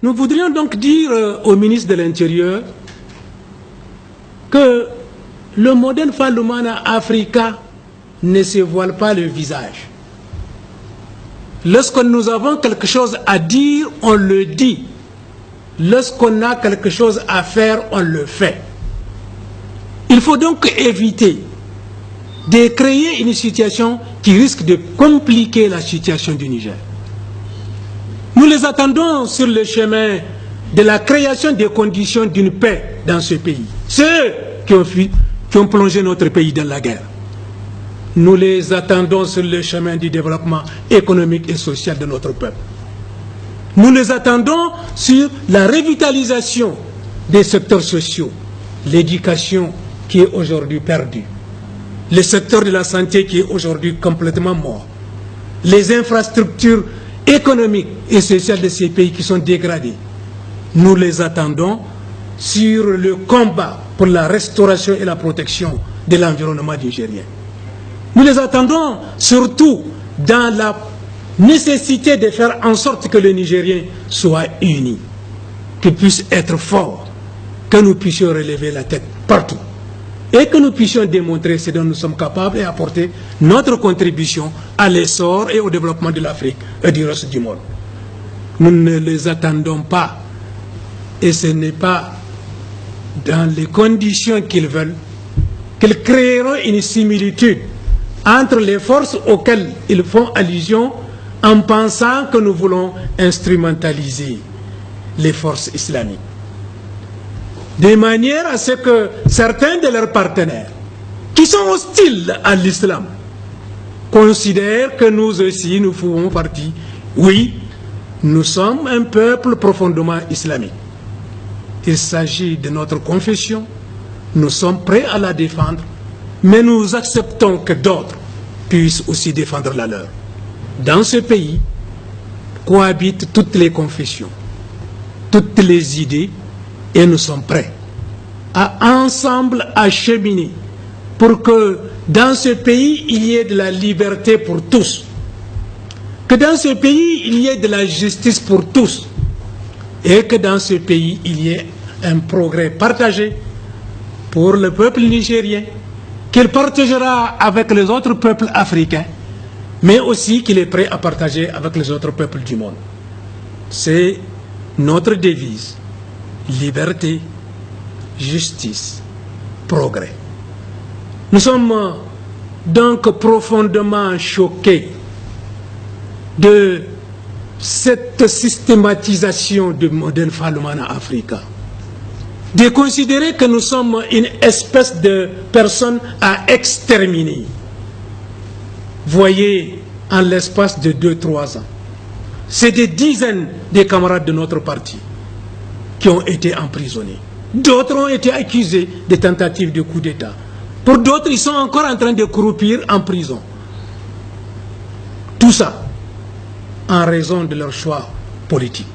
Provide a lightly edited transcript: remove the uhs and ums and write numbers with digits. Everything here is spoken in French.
Nous voudrions donc dire au ministre de l'Intérieur que le modèle Fallumana Africa ne se voile pas le visage. Lorsque nous avons quelque chose à dire, on le dit. Lorsqu'on a quelque chose à faire, on le fait. Il faut donc éviter de créer une situation qui risque de compliquer la situation du Niger. Nous les attendons sur le chemin de la création des conditions d'une paix dans ce pays. Ceux qui ont plongé notre pays dans la guerre. Nous les attendons sur le chemin du développement économique et social de notre peuple. Nous les attendons sur la revitalisation des secteurs sociaux, l'éducation qui est aujourd'hui perdue, le secteur de la santé qui est aujourd'hui complètement mort, les infrastructures économiques et sociales de ces pays qui sont dégradées. Nous les attendons sur le combat pour la restauration et la protection de l'environnement nigérien. Nous les attendons surtout dans la nécessité de faire en sorte que le Nigérien soit uni, qu'il puisse être fort, que nous puissions relever la tête partout et que nous puissions démontrer ce dont nous sommes capables et apporter notre contribution à l'essor et au développement de l'Afrique et du reste du monde. Nous ne les attendons pas et ce n'est pas dans les conditions qu'ils veulent qu'ils créeront une similitude entre les forces auxquelles ils font allusion en pensant que nous voulons instrumentaliser les forces islamiques. De manière à ce que certains de leurs partenaires, qui sont hostiles à l'islam, considèrent que nous aussi, nous faisons partie. Oui, nous sommes un peuple profondément islamique. Il s'agit de notre confession, nous sommes prêts à la défendre, mais nous acceptons que d'autres puissent aussi défendre la leur. Dans ce pays cohabitent toutes les confessions, toutes les idées, et nous sommes prêts à ensemble acheminer pour que dans ce pays il y ait de la liberté pour tous, que dans ce pays il y ait de la justice pour tous, et que dans ce pays il y ait un progrès partagé pour le peuple nigérien, qu'il partagera avec les autres peuples africains, mais aussi qu'il est prêt à partager avec les autres peuples du monde. C'est notre devise: liberté, justice, progrès. Nous sommes donc profondément choqués de cette systématisation du modèle Fallumana Africa, de considérer que nous sommes une espèce de personnes à exterminer. Voyez, en l'espace de 2-3 ans, c'est des dizaines de camarades de notre parti qui ont été emprisonnés. D'autres ont été accusés de tentatives de coup d'État. Pour d'autres, ils sont encore en train de croupir en prison. Tout ça en raison de leur choix politique.